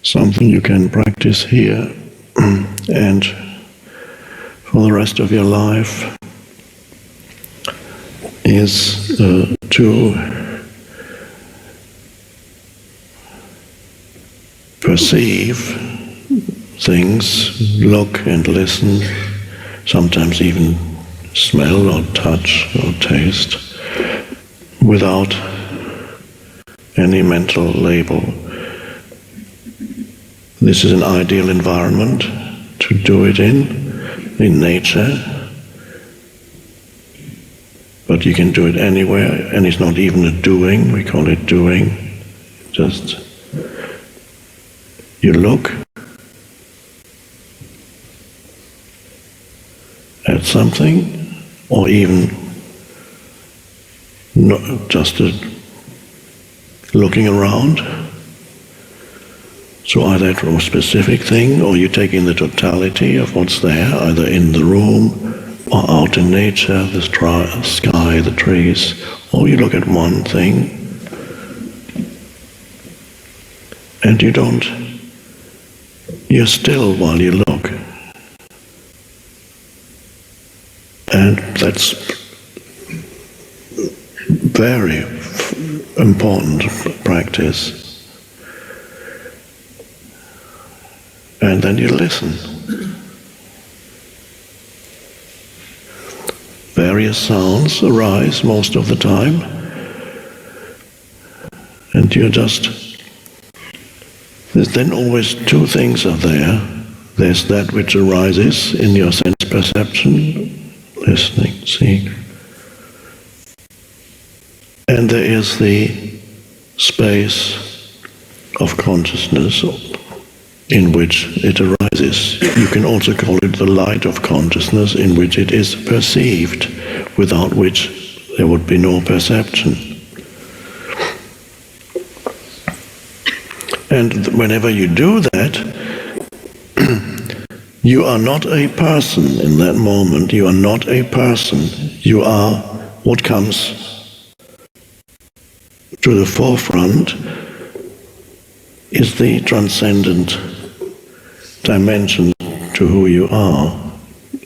something you can practice here and for the rest of your life is to perceive things, look and listen, sometimes even smell or touch or taste, without any mental label. This is an ideal environment to do it in nature, but you can do it anywhere, and it's not even a doing, we call it doing, just you look at something, or even not just looking around. So either from a specific thing, or you take in the totality of what's there, either in the room or out in nature, the sky, the trees, or you look at one thing and you're still while you look. And that's very important practice. And then you listen. Various sounds arise most of the time, and there's then always two things are there. There's that which arises in your sense perception, listening, seeing, and there is the space of consciousness in which it arises. You can also call it the light of consciousness in which it is perceived, without which there would be no perception. And whenever you do that, you are not a person in that moment. You are not a person. You are what comes to the forefront is the transcendent dimension to who you are,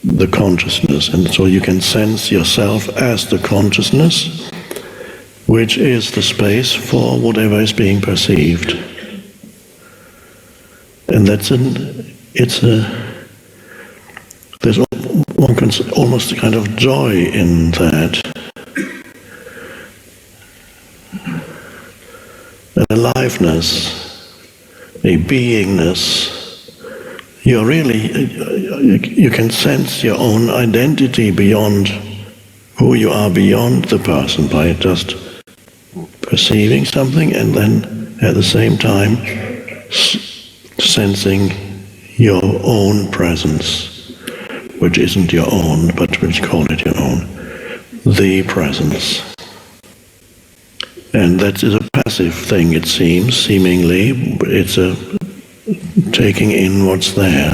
the consciousness. And so you can sense yourself as the consciousness, which is the space for whatever is being perceived. And there's one can almost a kind of joy in that, an aliveness, a beingness. You can sense your own identity beyond who you are, beyond the person, by just perceiving something and then at the same time sensing your own presence, which isn't your own, but which call it your own, the presence. And that is a passive thing, it seems, seemingly. It's a taking in what's there.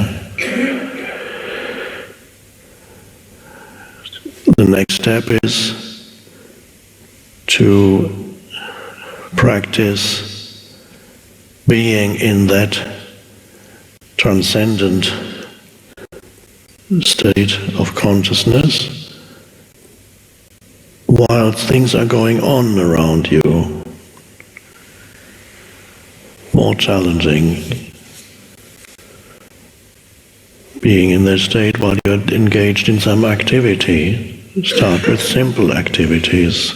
The next step is to practice being in that transcendent state of consciousness while things are going on around you, more challenging. Being in that state while you're engaged in some activity. Start with simple activities.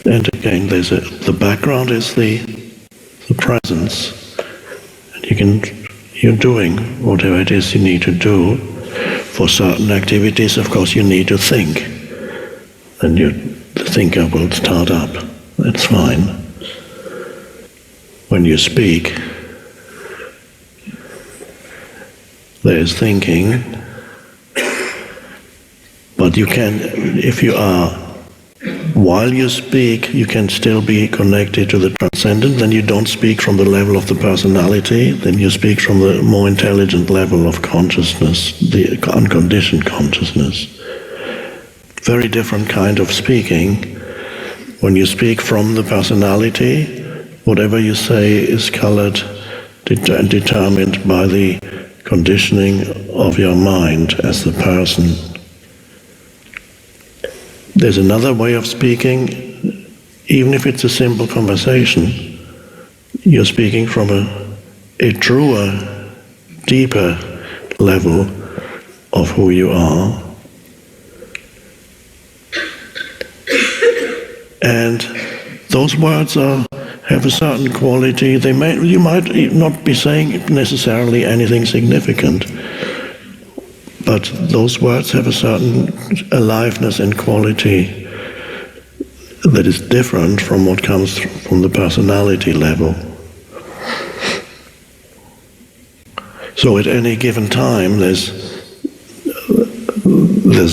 And again, the background is the presence. And you're doing whatever it is you need to do. For certain activities, of course, you need to think. And the thinker will start up. That's fine. When you speak, there's thinking, but you can, while you speak, you can still be connected to the transcendent. Then you don't speak from the level of the personality, then you speak from the more intelligent level of consciousness, the unconditioned consciousness. Very different kind of speaking. When you speak from the personality, whatever you say is colored and determined by the conditioning of your mind as the person. There's another way of speaking, even if it's a simple conversation, you're speaking from a truer, deeper level of who you are. And those words have a certain quality. You might not be saying necessarily anything significant, but those words have a certain aliveness and quality that is different from what comes from the personality level. So at any given time, there's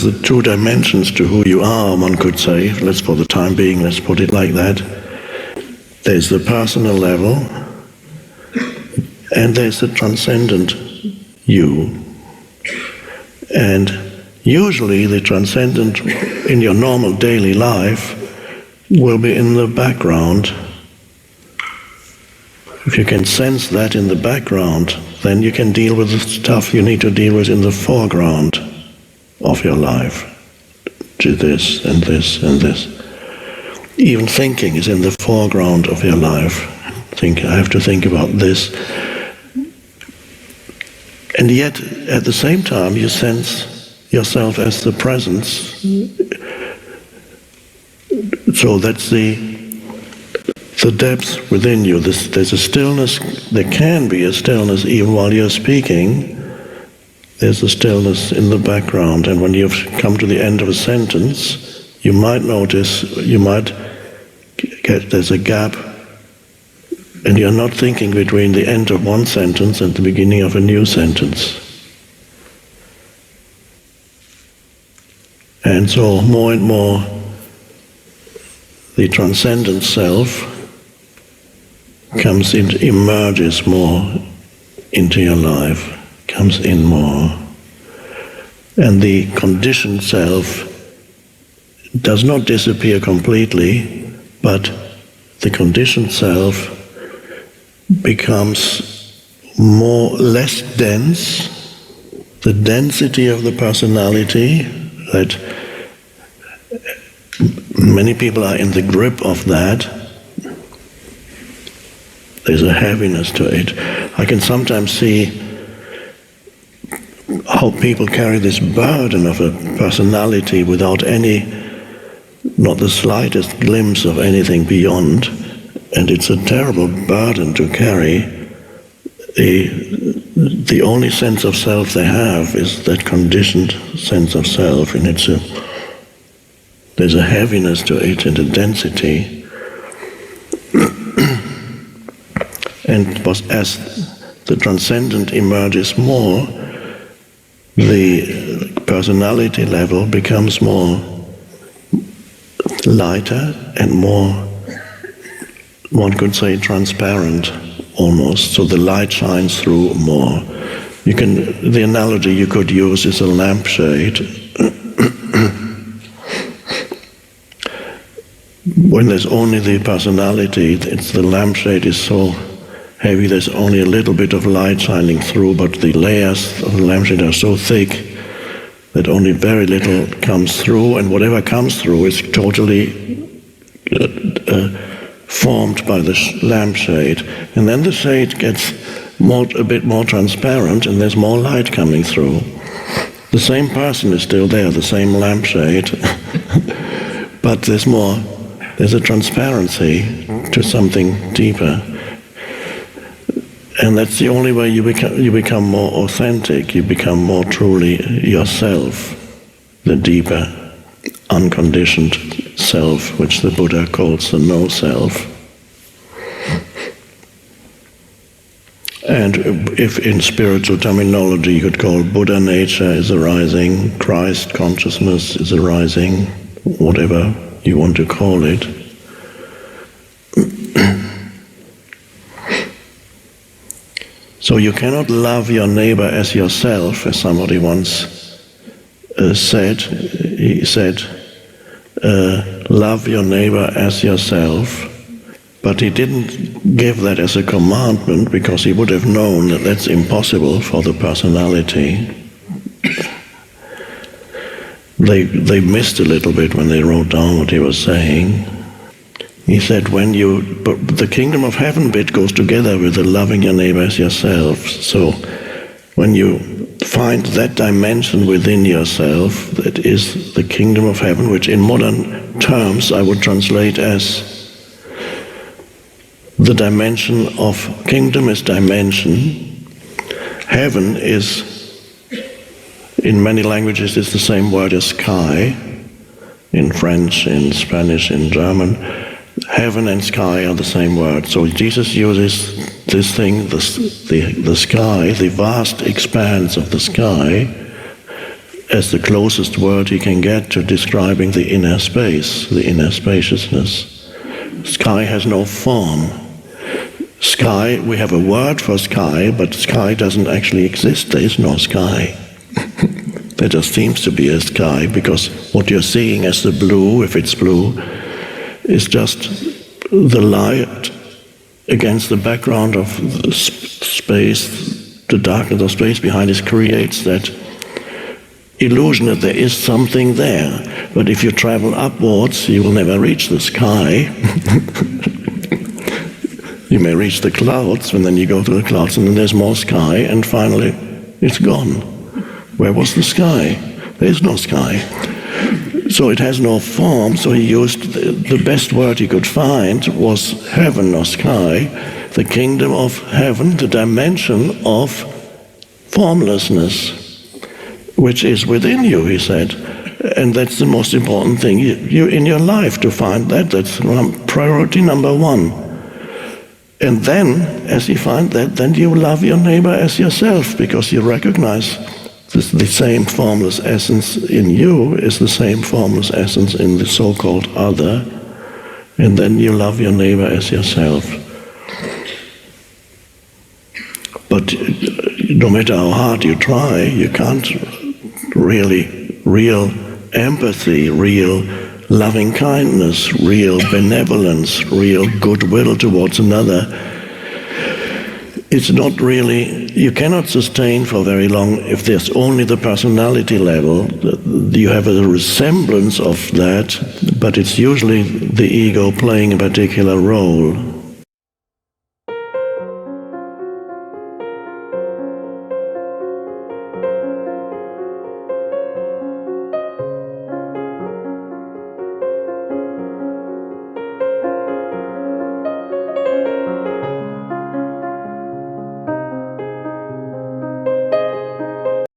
the two dimensions to who you are, one could say. For the time being, let's put it like that. There's the personal level, and there's the transcendent you. And usually the transcendent in your normal daily life will be in the background. If you can sense that in the background, then you can deal with the stuff you need to deal with in the foreground of your life. Do this and this and this. Even thinking is in the foreground of your life. I have to think about this. And yet, at the same time, you sense yourself as the presence. So that's the depth within you. There's a stillness. There can be a stillness even while you're speaking. There's a stillness in the background. And when you've come to the end of a sentence, you might notice, there's a gap, and you're not thinking between the end of one sentence and the beginning of a new sentence. And so more and more, the transcendent self emerges more into your life, comes in more. And the conditioned self does not disappear completely, but the conditioned self becomes less dense. The density of the personality, that many people are in the grip of that. There's a heaviness to it. I can sometimes see how people carry this burden of a personality without not the slightest glimpse of anything beyond, and it's a terrible burden to carry. The only sense of self they have is that conditioned sense of self, and there's a heaviness to it and a density. And as the transcendent emerges more, the personality level becomes more lighter and more, one could say, transparent almost. So the light shines through more. The analogy you could use is a lampshade. When there's only the personality, the lampshade is so heavy, there's only a little bit of light shining through, but the layers of the lampshade are so thick that only very little comes through, and whatever comes through is totally formed by the lampshade. And then the shade gets a bit more transparent, and there's more light coming through. The same person is still there, the same lampshade, but there's a transparency to something deeper. And that's the only way you become more authentic, you become more truly yourself, the deeper, unconditioned self, which the Buddha calls the no-self. And if in spiritual terminology you could call Buddha nature is arising, Christ consciousness is arising, whatever you want to call it. So you cannot love your neighbor as yourself, as somebody once said. He said, love your neighbor as yourself, But he didn't give that as a commandment, because he would have known that that's impossible for the personality. They missed a little bit when they wrote down what he was saying. He said, but the kingdom of heaven bit goes together with the loving your neighbor as yourself. So when you find that dimension within yourself, that is the kingdom of heaven, which in modern terms I would translate as the dimension of kingdom is dimension. Heaven is, in many languages, it's the same word as sky. In French, in Spanish, in German, heaven and sky are the same word. So Jesus uses this thing, the sky, the vast expanse of the sky, as the closest word he can get to describing the inner space, the inner spaciousness. Sky has no form. Sky, we have a word for sky, but sky doesn't actually exist. There is no sky. There just seems to be a sky, because what you're seeing as the blue, if it's blue, is just the light against the background of the space, the darkness of space behind it creates that illusion that there is something there. But if you travel upwards, you will never reach the sky. You may reach the clouds, and then you go to the clouds, and then there's more sky, and finally it's gone. Where was the sky? There is no sky. So it has no form, so he used the best word he could find was heaven or sky, the kingdom of heaven, the dimension of formlessness, which is within you, he said. And that's the most important thing you in your life, to find that. That's priority number one. And then, as you find that, then you love your neighbor as yourself, because you recognize the same formless essence in you is the same formless essence in the so-called other, and then you love your neighbor as yourself. But no matter how hard you try, you can't real empathy, real loving kindness, real benevolence, real goodwill towards another. It's not really, you cannot sustain for very long if there's only the personality level. You have a resemblance of that, but it's usually the ego playing a particular role.